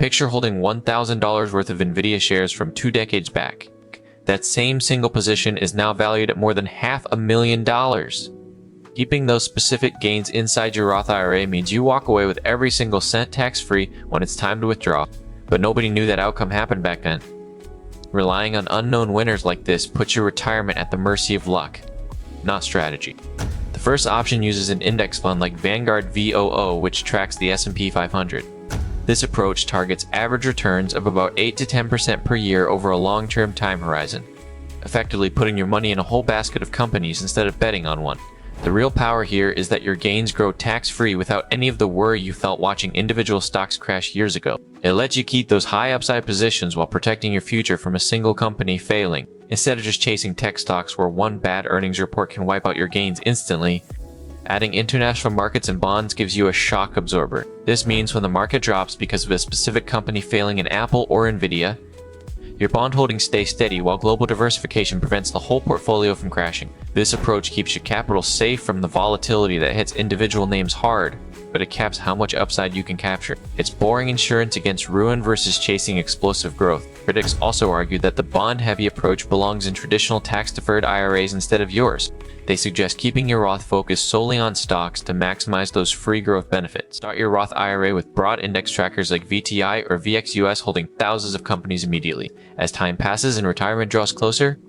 Picture holding $1,000 worth of Nvidia shares from 2 decades back. That same single position is now valued at more than $500,000. Keeping those specific gains inside your Roth IRA means you walk away with every single cent tax-free when it's time to withdraw. But nobody knew that outcome happened back then. Relying on unknown winners like this puts your retirement at the mercy of luck, not strategy. The first option uses an index fund like Vanguard VOO, which tracks the S&P 500. This approach targets average returns of about 8 to 10% per year over a long-term time horizon, effectively putting your money in a whole basket of companies instead of betting on one. The real power here is that your gains grow tax-free without any of the worry you felt watching individual stocks crash years ago. It lets you keep those high upside positions while protecting your future from a single company failing, instead of just chasing tech stocks where one bad earnings report can wipe out your gains instantly. Adding international markets and bonds gives you a shock absorber. This means when the market drops because of a specific company failing in Apple or Nvidia, your bond holdings stay steady while global diversification prevents the whole portfolio from crashing. This approach keeps your capital safe from the volatility that hits individual names hard, but it caps how much upside you can capture. It's boring insurance against ruin versus chasing explosive growth. Critics also argue that the bond-heavy approach belongs in traditional tax-deferred IRAs instead of yours. They suggest keeping your Roth focused solely on stocks to maximize those free growth benefits. Start your Roth IRA with broad index trackers like VTI or VXUS holding thousands of companies immediately. As time passes and retirement draws closer,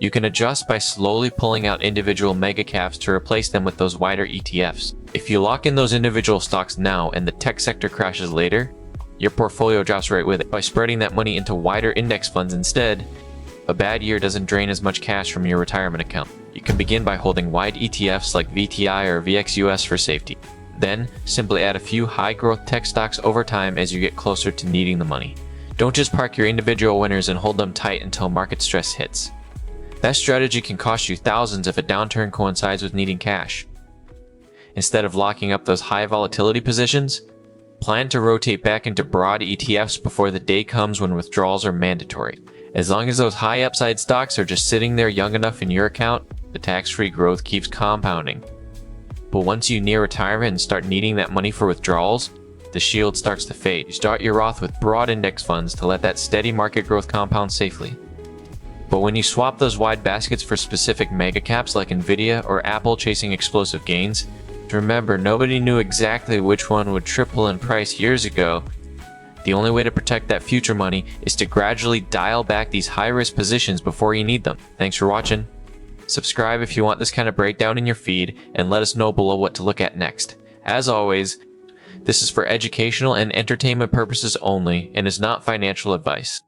you can adjust by slowly pulling out individual mega caps to replace them with those wider ETFs. If you lock in those individual stocks now and the tech sector crashes later, your portfolio drops right with it. By spreading that money into wider index funds instead, a bad year doesn't drain as much cash from your retirement account. You can begin by holding wide ETFs like VTI or VXUS for safety. Then, simply add a few high-growth tech stocks over time as you get closer to needing the money. Don't just park your individual winners and hold them tight until market stress hits. That strategy can cost you thousands if a downturn coincides with needing cash. Instead of locking up those high volatility positions, plan to rotate back into broad ETFs before the day comes when withdrawals are mandatory. As long as those high upside stocks are just sitting there young enough in your account, the tax-free growth keeps compounding. But once you near retirement and start needing that money for withdrawals, the shield starts to fade. You start your Roth with broad index funds to let that steady market growth compound safely. But when you swap those wide baskets for specific mega caps like Nvidia or Apple chasing explosive gains, remember nobody knew exactly which one would triple in price years ago. The only way to protect that future money is to gradually dial back these high-risk positions before you need them. Thanks for watching. Subscribe if you want this kind of breakdown in your feed, and let us know below what to look at next. As always, this is for educational and entertainment purposes only and is not financial advice.